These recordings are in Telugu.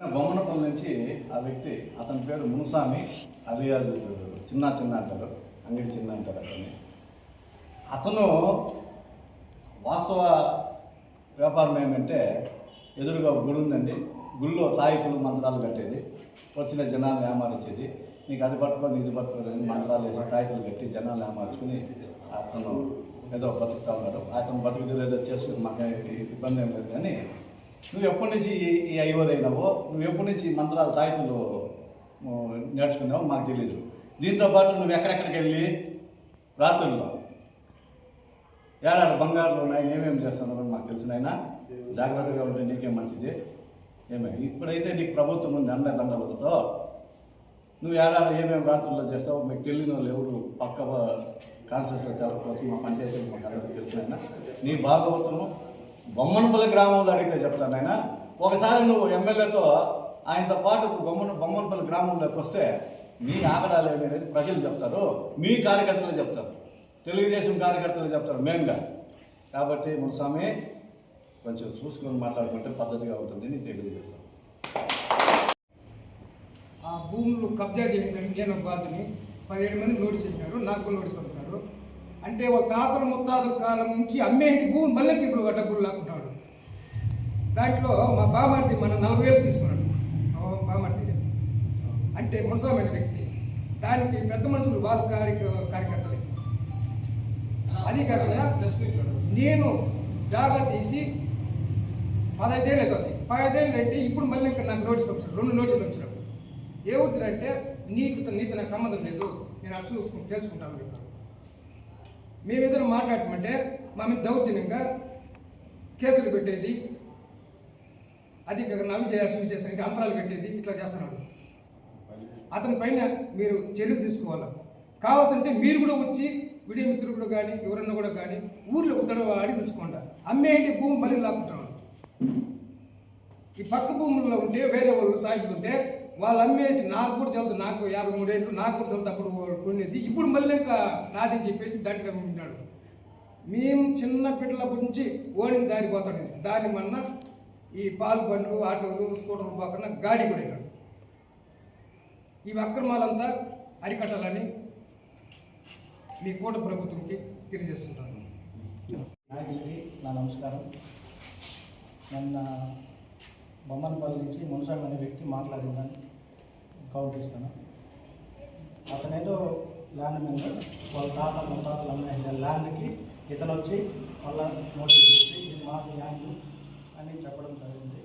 బొమ్మనపల్లి నుంచి ఆ వ్యక్తి, అతని పేరు మునుస్వామి అలియాజ్ చిన్న అంటారు, అంగడి చిన్న అంటారు అతన్ని. అతను వాస్తవ వ్యాపారం ఏమంటే ఎదురుగా గుడి ఉందండి, గుళ్ళో తాయితులు మంత్రాలు కట్టేది, వచ్చిన జనాలు ఏమారించేది. నీకు అది పట్టుకొని ఇది పట్టుకొని మంత్రాలు వేసి తాయితులు కట్టి జనాలు ఏమార్చుకుని అతను ఏదో బతుకుతా ఉన్నాడు. అతను బతుకుతుంది ఏదో చేసుకుని మాకు ఇబ్బంది ఏం లేదు. కానీ నువ్వు ఎప్పటి నుంచి ఈ అయినావో, నువ్వు ఎప్పటి నుంచి మంత్రాలు తాయితులు నేర్చుకున్నావో మాకు తెలియదు. దీంతోపాటు నువ్వు ఎక్కడెక్కడికి వెళ్ళి రాత్రుల్లో ఏడాది బంగారులో ఉన్నాయి, ఏమేమి చేస్తున్నావు మాకు తెలిసినైనా జాగ్రత్తగా ఉంటే నీకేం మంచిది. ఇప్పుడైతే నీకు ప్రభుత్వం ఉంది దండలతో, నువ్వు ఏడాది ఏమేమి రాత్రుల్లో చేస్తావు మీకు తెలియని వాళ్ళు ఎవరు పక్క కాన్స్టిట్యూన్సీలో జరగవచ్చు, మా పంచాయతీలు మాకు అందరికీ తెలిసినైనా. నీ భాగవతము బొమ్మనపల్లి గ్రామంలో అడిగితే చెప్తాను ఆయన. ఒకసారి నువ్వు ఎమ్మెల్యేతో ఆయనతో పాటు బొమ్మనపల్లి గ్రామంలోకి వస్తే మీ ఆగడాలు ఏమనేది ప్రజలు చెప్తారు, మీ కార్యకర్తలు చెప్తారు, తెలుగుదేశం కార్యకర్తలు చెప్తారు మెయిన్గా. కాబట్టి మునుస్వామి కొంచెం చూసుకొని మాట్లాడుకుంటే పద్ధతిగా ఉంటుంది, నేను తెలియజేస్తాను. ఆ భూములు కబ్జా చేయండి నేను బాధని 17 మంది నోటీస్ ఇచ్చినారు, నాకు నోటీస్ పంపినారు. అంటే ఒక తాతల ముత్తాతల కాలం నుంచి అమ్మేంటి భూమి మళ్ళీ ఇప్పుడు డబ్బులు లాక్కుంటున్నాడు. దాంట్లో మా బామర్ది మన 40,000 తీసుకున్నాడు. బామర్ది అంటే మునసమైన వ్యక్తి, దానికి పెద్ద మనుషులు వాళ్ళ కార్యకర్తలే. అది కాకుండా నేను జాగా తీసి 15 ఏళ్ళు అవుతుంది. 15 ఏళ్ళు అంటే ఇప్పుడు మళ్ళీ ఇంకా నాకు నోటీస్ పంపించాడు, 2 నోటీసులు వచ్చినాడు. ఏ ఊరికి అంటే నీతో నాకు సంబంధం లేదు, నేను అటు చూసుకుని తెలుసుకుంటాను చెప్పాను. మేము ఏదైనా మాట్లాడతామంటే మా మీద దౌర్జన్యంగా కేసులు పెట్టేది, అది నవి చేయాల్సిన అంతరాలు పెట్టేది, ఇట్లా చేస్తున్నాడు. అతని పైన మీరు చర్యలు తీసుకోవాలి. కావాల్సింటే మీరు కూడా వచ్చి వీడియో మిత్రులు కానీ ఎవరన్నా కూడా కానీ ఊర్లో ఉత్తడం అడిగి తెలుసుకోండి. అమ్మేంటి భూమి మళ్ళీ లాక్కుంటున్నాడు. ఈ పక్క భూముల్లో ఉంటే వేరే వాళ్ళు సాగుతుంటే వాళ్ళు అమ్మేసి నాకు కూడా తెలుసు, నాకు 53 ఏళ్ళు నాకు కూడా తెలుసు అప్పుడు కొనేది, ఇప్పుడు మళ్ళీ ఇంకా నాదని చెప్పేసి దాంట్లో ఉన్నాడు. మేము చిన్న పిల్లలప్పటి నుంచి ఓడిని దారిపోతాడు. దాని మొన్న ఈ పాలు బండ్లు ఆటోలు స్కూటర్లు పోకుండా గాడి కూడా అయినాడు. ఈ అక్రమాలంతా అరికట్టాలని మీ కూటమి ప్రభుత్వంకి తెలియజేస్తుంటాను. నాయకులకి నా నమస్కారం. నిన్న బొమ్మనపల్లి నుంచి మునుస్వామి అనే వ్యక్తి మాట్లాడిందని కౌంట్ ఇస్తాను. అతనేదో ల్యాండ్ మీద వాళ్ళ తాతలు ముత్తాతలు అమ్మే ల్యాండ్కి ఇతను వచ్చి వాళ్ళ నోటీస్ ఇచ్చి ఇది మా ల్యాండ్ అని చెప్పడం జరిగింది.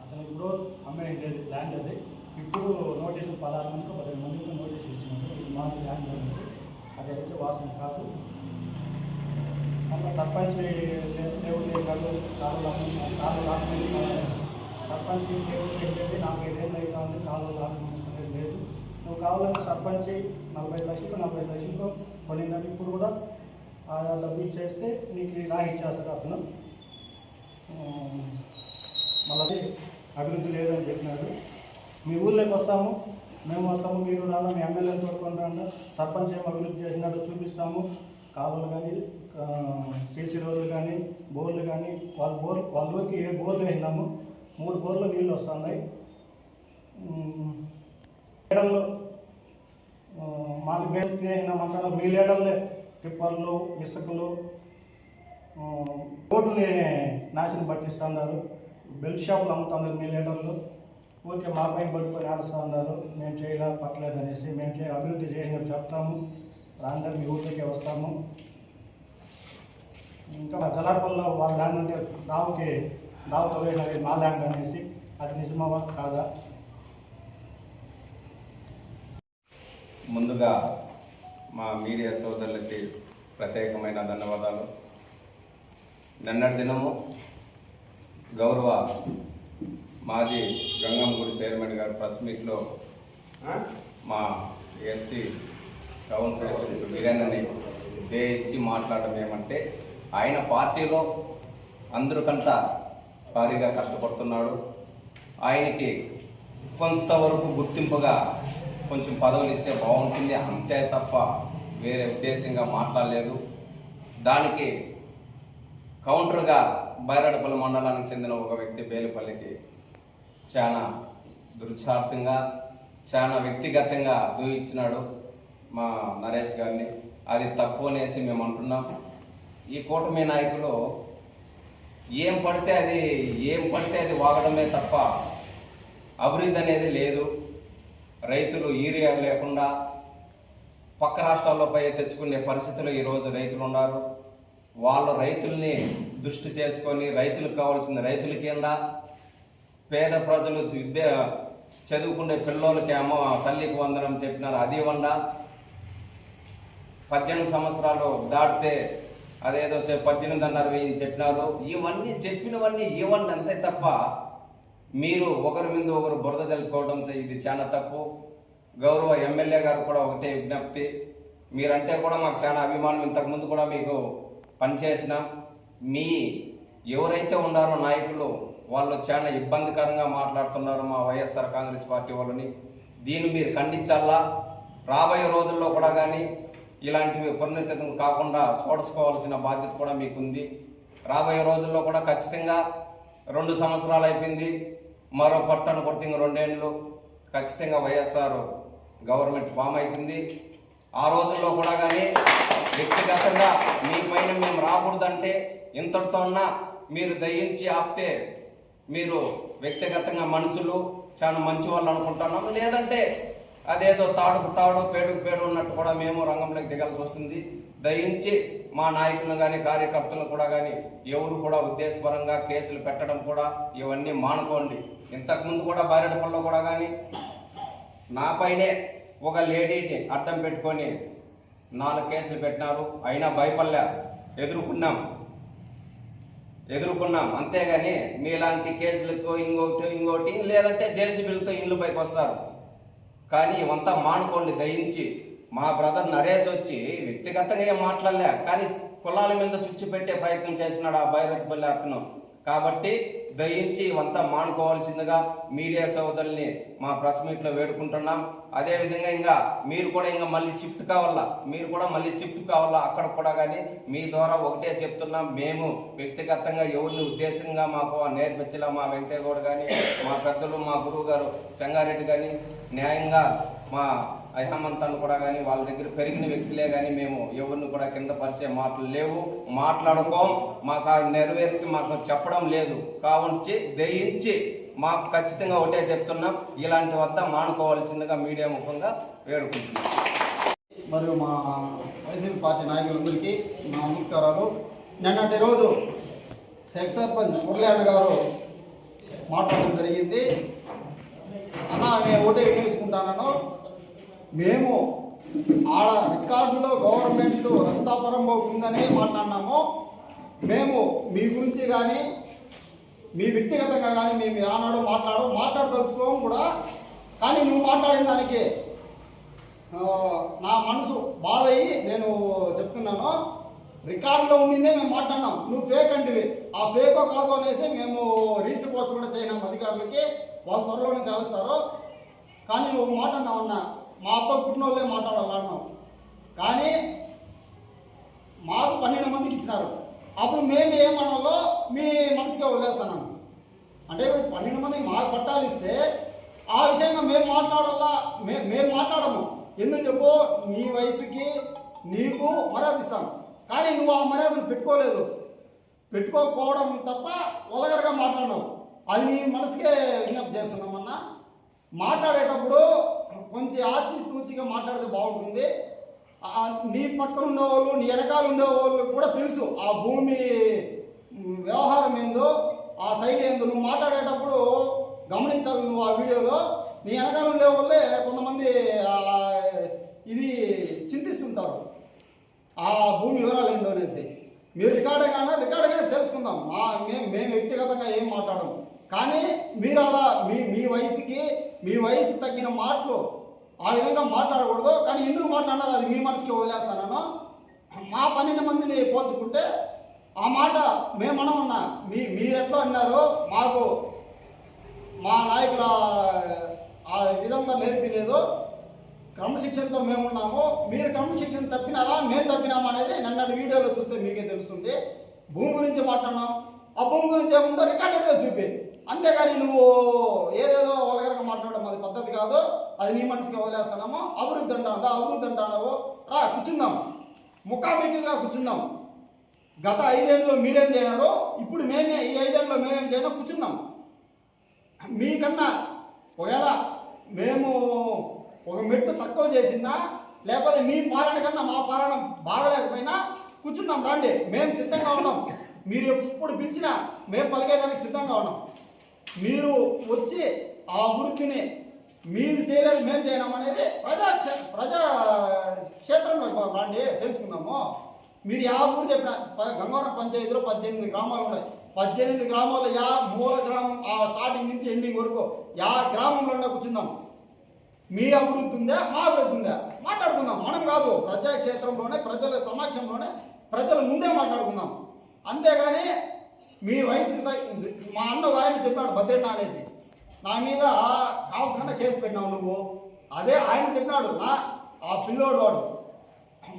అతను ఇప్పుడు అమ్మే ల్యాండ్ అది. ఇప్పుడు నోటీసులు 16 మందికి 15 మందికి నోటీసులు ఇచ్చినట్టు ఇది మా ల్యాండ్ అనేసి, అదైతే వాస్తవం కాదు. మళ్ళీ సర్పంచ్ దేవుడు కాదు కాలు ఆక్రమించుకోవాలి. సర్పంచ్ దేవుడు ఏంటంటే 45 ఏళ్ళు అవుతుంది, కాలు ఆక్రమించుకునేది లేదు. నువ్వు కావాలంటే సర్పంచ్ 45 లక్షలకు కొనిందని ఇప్పుడు కూడా ఆ డబ్బు ఇచ్చేస్తే నీకు రాయి ఇచ్చేస్తాడు అతను. మళ్ళీ అభివృద్ధి లేదని చెప్పినాడు. మీ ఊళ్ళోకి వస్తాము, మేము వస్తాము, మీరు రాను, మీ ఎమ్మెల్యేలు తోడుకుంటాము, సర్పంచ్ ఏం అభివృద్ధి చేసినట్టు చూపిస్తాము. కాలువలు కానీ సీసీ రోడ్లు కానీ బోర్లు కానీ వాళ్ళ ఊరికి ఏ బోర్లు వేసినాము, 3 బోర్లు నీళ్ళు వస్తున్నాయి. లీడర్లు మాకు మేలు స్నేహినామంటారు, మీ లీడర్లే టిప్పర్లు ఇసుకలు రోడ్డుని నాశనం పట్టిస్తున్నారు, బెల్ట్ షాపులు అమ్ముతున్నారు మీ లీడర్లు. ఊరికే మా పైన పట్టుకొని ఆడుస్తూ ఉన్నారు, మేము చేయలేదు పట్టలేదు అనేసి. మేము అభివృద్ధి చేసినట్టు చెప్తాము, రాందరూ మీ ఊరికే వస్తాము. ఇంకా జలార్పల్లో వాళ్ళ ల్యాండ్ అంటే దావుతో వేసినది మా ల్యాండ్ అనేసి, అది నిజమా కాదా? ముందుగా మా మీడియా సోదరులకి ప్రత్యేకమైన ధన్యవాదాలు. నిన్నటి దినము గౌరవ మాజీ గంగమ్మగుడి చైర్మన్ గారు ప్రెస్ మీట్లో మా ఎస్సీ టౌన్ ప్రెసిడెంట్ వీరన్నని ఉద్దేశించి మాట్లాడడం ఏమంటే, ఆయన పార్టీలో అందరికంతా భారీగా కష్టపడుతున్నాడు, ఆయనకి కొంతవరకు గుర్తింపుగా కొంచెం పదవులు ఇస్తే బాగుంటుంది, అంతే తప్ప వేరే ఉద్దేశంగా మాట్లాడలేదు. దానికి కౌంటర్గా బైరాడపల్లి మండలానికి చెందిన ఒక వ్యక్తి బేలుపల్లికి చాలా దురుసార్థంగా చాలా వ్యక్తిగతంగా దూయించినాడు మా నరేష్ గారిని. అది తప్పు అనేసి మేము అంటున్నాం. ఈ కూటమి నాయకులు ఏం పడితే అది వాగడమే తప్ప అభివృద్ధి అనేది లేదు. రైతులు యూరియా లేకుండా పక్క రాష్ట్రాల్లో పై తెచ్చుకునే పరిస్థితులు ఈరోజు రైతులు ఉన్నారు. వాళ్ళు రైతుల్ని దృష్టి చేసుకొని రైతులకు కావాల్సిన రైతుల కింద పేద ప్రజలు చదువుకునే పిల్లోలకి తల్లికి వందనం చెప్పినారు, అది ఇవ్వండ. 18 సంవత్సరాలు దాటితే అదేదో 18,500 చెప్పినారు. ఇవన్నీ చెప్పినవన్నీ ఇవ్వండి అంతే తప్ప మీరు ఒకరి మీద ఒకరు బురద జల్లుకోవడం ఇది చాలా తప్పు. గౌరవ ఎమ్మెల్యే గారు కూడా ఒకటే విజ్ఞప్తి, మీరంటే కూడా మాకు చాలా అభిమానం. ఇంతకుముందు కూడా మీకు పనిచేసినాం. మీ ఎవరైతే ఉన్నారో నాయకులు వాళ్ళు చాలా ఇబ్బందికరంగా మాట్లాడుతున్నారు మా వైఎస్ఆర్ కాంగ్రెస్ పార్టీ వాళ్ళని. దీన్ని మీరు ఖండించాలా. రాబోయే రోజుల్లో కూడా కానీ ఇలాంటివి పునరుద్ధరణ కాకుండా చూసుకోవాల్సిన బాధ్యత కూడా మీకుంది. రాబోయే రోజుల్లో కూడా ఖచ్చితంగా 2 సంవత్సరాలు అయిపోయింది, మరో పట్టణ కొడితే 2 ఏళ్ళు ఖచ్చితంగా వైఎస్ఆర్ గవర్నమెంట్ ఫామ్ అవుతుంది. ఆ రోజుల్లో కూడా కానీ వ్యక్తిగతంగా మీ పైన మేము రాకూడదంటే ఇంతటితో ఉన్నా మీరు దయించి ఆపితే మీరు వ్యక్తిగతంగా మనుషులు చాలా మంచి వాళ్ళు అనుకుంటున్నాము. లేదంటే అదేదో తాడుకు తాడు పేడుకు పేడు ఉన్నట్టు కూడా మేము రంగంలోకి దిగాల్సి వస్తుంది. దయించి మా నాయకులను కానీ కార్యకర్తలను కూడా కానీ ఎవరు కూడా ఉద్దేశపరంగా కేసులు పెట్టడం కూడా ఇవన్నీ మానుకోండి. ఇంతకుముందు కూడా బారెడపల్లిలో కూడా కానీ నా పైనే ఒక లేడీని అడ్డం పెట్టుకొని 4 కేసులు పెట్టినారు. అయినా భయపడలే, ఎదుర్కొన్నాం. అంతేగాని మీలాంటి కేసులతో ఇంకోటి లేదంటే జేసీబీలతో ఇల్లు పైకి వస్తారు. కానీ ఇవంతా మానుకోండి దయించి. మా బ్రదర్ నరేష్ వచ్చి వ్యక్తిగతంగా ఏం మాట్లాడలే, కానీ కులాల మీద చుచ్చు పెట్టే ప్రయత్నం చేసినాడు ఆ బైరట్పల్లి అతను. కాబట్టి దయించి ఇవంతా మానుకోవాల్సిందిగా మీడియా సోదరుల్ని మా ప్రెస్ మీట్లో వేడుకుంటున్నాం. అదేవిధంగా ఇంకా మీరు కూడా మళ్ళీ షిఫ్ట్ కావాలా అక్కడ కూడా. కానీ మీ ద్వారా ఒకటే చెప్తున్నాం, మేము వ్యక్తిగతంగా ఎవరిని ఉద్దేశంగా మాకు నేర్పించలే. మా వెంకటేగౌడ కానీ మా పెద్దలు మా గురువు గారు చెంగారెడ్డి కానీ న్యాయంగా మా అహమంతాన్ని కూడా కానీ వాళ్ళ దగ్గర పెరిగిన వ్యక్తులే కానీ మేము ఎవరిని కూడా కింద పరిచే మాటలు లేవు, మాట్లాడుకోం. మాకు ఆ నెరవేరికి మాకు చెప్పడం లేదు. కావుంచి దయించి మాకు ఖచ్చితంగా ఒకటే చెప్తున్నాం, ఇలాంటి వద్ద మానుకోవాల్సిందిగా మీడియా ముఖంగా వేడుకుంటున్నాం. మరియు మా వైసీపీ పార్టీ నాయకులందరికీ నా నమస్కారాలు. నిన్నటి రోజు ఎక్స్ సర్పంచ్ మురళీ గారు మాట్లాడడం జరిగింది. అన్న మేము ఒకటే వినియోగించుకుంటాను, మేము ఆడ రికార్డులో గవర్నమెంట్ రస్తాపరం ఉందని మాట్లాడినాము. మేము మీ గురించి కానీ మీ వ్యక్తిగతంగా కానీ మేము ఆనాడు మాట్లాడదలుచుకోము కూడా. కానీ నువ్వు మాట్లాడిన దానికి నా మనసు బాధ అయ్యి నేను చెప్తున్నాను. రికార్డులో ఉండిందే మేము మాట్లాడినాం, నువ్వు ఫేక్ అంటివి. ఆ ఫేకో కాదో అనేసి మేము రిజిస్టర్ పోస్ట్ కూడా చేయనాం అధికారులకి, వాళ్ళు త్వరలోనే తెలుస్తారు. కానీ నువ్వు మాట్లాడినావన్నా మా అప్ప పుట్టిన వాళ్ళే మాట్లాడాలన్నావు. కానీ మాకు 12 మందికి ఇచ్చినారు. అప్పుడు మేము ఏమనాలో మీ మనసుకే వదిలేస్తాను. అంటే 12 మందికి మాకు పట్టాలు ఇస్తే ఆ విషయంగా మేము మాట్లాడాలా? మేము మాట్లాడము. ఎందుకు చెప్పు, నీ వయసుకి నీకు మర్యాద ఇస్తాం. కానీ నువ్వు ఆ మర్యాదను పెట్టుకోకపోవడం తప్ప ఒలగరగా మాట్లాడినావు. అది నీ మనసుకే విజ్ఞప్తి చేస్తున్నామన్నా. మాట్లాడేటప్పుడు కొంచెం ఆచితూచిగా మాట్లాడితే బాగుంటుంది. నీ పక్కన ఉండేవాళ్ళు నీ వెనకాల ఉండేవాళ్ళు కూడా తెలుసు ఆ భూమి వ్యవహారం ఏందో, ఆ శైలి ఏందో. నువ్వు మాట్లాడేటప్పుడు గమనించాలి. నువ్వు ఆ వీడియోలో నీ వెనకాల ఉండేవాళ్ళే కొంతమంది ఇది చింతిస్తుంటారు ఆ భూమి వివరాలు ఏందో అనేసి. మీరు రికార్డుగానే తెలుసుకుందాం. మేము వ్యక్తిగతంగా ఏం మాట్లాడము. కానీ మీరు అలా మీ వయసుకి మీ వయసు తగ్గిన మాటలు ఆ విధంగా మాట్లాడకూడదు. కానీ ఎందుకు మాట్లాడారు అది మీ మనసుకి వదిలేస్తానను. మా 12 మందిని పోల్చుకుంటే ఆ మాట మేమనమన్నా మీరెట్లా అన్నారో మాకు మా నాయకుల ఆ విధంగా నేర్పిలేదు. క్రమశిక్షణతో మేమున్నాము. మీరు క్రమశిక్షణ తప్పినారా మేము తప్పినామా అనేది నిన్నటి వీడియోలో చూస్తే మీకే తెలుస్తుంది. భూమి గురించి మాట్లాడినాం. ఆ భూమి గురించి ఏముందో రికార్డెడ్గా చూపి అంతేగాని నువ్వు ఏదేదో వల్గర్గా మాట్లాడడం అది పద్ధతి కాదు. అది నీ మనసుకి వదిలేస్తున్నాము. అభివృద్ధి అంటావు రా కూర్చుందాం, ముఖాముఖిగా కూర్చుందాం. గత 5 ఏళ్ళలో మీరేం చేయనారో ఇప్పుడు మేమే ఈ 5 ఏళ్ళలో మేమేం చేయనా కూర్చుందాం. మీకన్నా ఒకవేళ మేము ఒక మెట్టు తక్కువ చేసిందా లేకపోతే మీ పాలన కన్నా మా పాలన బాగలేకపోయినా కూర్చుందాం రండి, మేము సిద్ధంగా ఉన్నాం. మీరు ఎప్పుడు పిలిచినా మేము పలికేదానికి సిద్ధంగా ఉన్నాం. మీరు వచ్చి ఆ అభివృద్ధిని మీరు చేయలేదు మేము చేయనాం అనేది ప్రజా క్షేత్రంలో రండి తెలుసుకుందాము. మీరు యా ఊరు చెప్పిన గంగవరం పంచాయతీలో 18 గ్రామాలు ఉన్నాయి. 18 గ్రామాల్లో యా మూల గ్రామం ఆ స్టార్టింగ్ నుంచి ఎండింగ్ వరకు యా గ్రామంలో కూర్చుందాం. మీ అభివృద్ధి ఉందా మా అభివృద్ధి ఉందా మాట్లాడుకుందాం. మనం కాదు, ప్రజాక్షేత్రంలోనే ప్రజల సమక్షంలోనే ప్రజల ముందే మాట్లాడుకుందాం. అంతేగాని మీ వయసుకి మా అన్న ఆయన చెప్పాడు భద్రెడ్డి అనేసి నా మీద కావాల్సిన కేసు పెట్టినావు నువ్వు. అదే ఆయన చెప్పినాడు ఆ పిల్లోడు వాడు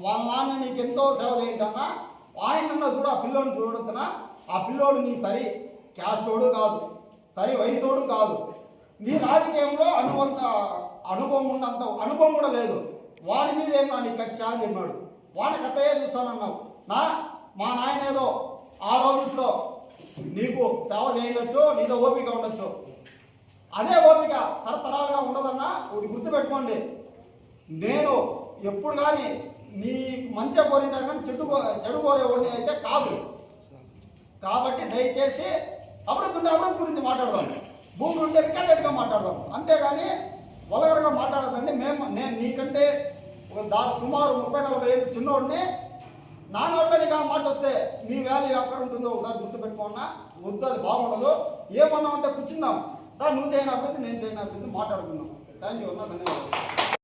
వాళ్ళ నాన్న నీకెంతో సేవ చేయంటన్నా ఆయనన్నా చూడు ఆ పిల్లోడిని చూడొద్దునా. ఆ పిల్లోడు నీ సరి క్యాస్టోడు కాదు, సరి వయసోడు కాదు, నీ రాజకీయంలో అనుభవం ఉన్నంత అనుభవం కూడా లేదు. వాడి మీద ఏమో నీ కక్ష అని చెప్పాడు. వాడి కథయే చూస్తానన్నావు. మా నాయన ఏదో ఆ రోజుల్లో నీకు సేవ చేయవచ్చు, నీతో ఓపిక ఉండొచ్చు. అదే ఓపిక తరతరాలుగా ఉండదన్నా ఒకటి గుర్తుపెట్టుకోండి. నేను ఎప్పుడు కానీ నీ మంచిగా కోరింటాను కానీ చెడు కోరేవాడిని అయితే కాదు. కాబట్టి దయచేసి అభివృద్ధి గురించి మాట్లాడదాం, భూమి ఉంటే రికార్డెడ్గా మాట్లాడదాం. అంతేగాని వల్గర్గా మాట్లాడదండి. నేను నీకంటే సుమారు 30-40 ఏళ్ళు చిన్నోడిని. నా నోట్లోనిగా మాట వస్తే నీ వాల్యూ ఎక్కడ ఉంటుందో ఒకసారి గుర్తుపెట్టుకున్నా. వద్దు, అది బాగుండదు. ఏమన్నా ఉంటే కూర్చుందాం. నువ్వు చేయని అభివృద్ధి నేను చేయని అభివృద్ధి మాట్లాడుకుందాం. థ్యాంక్ యూ అన్న, ధన్యవాదాలు.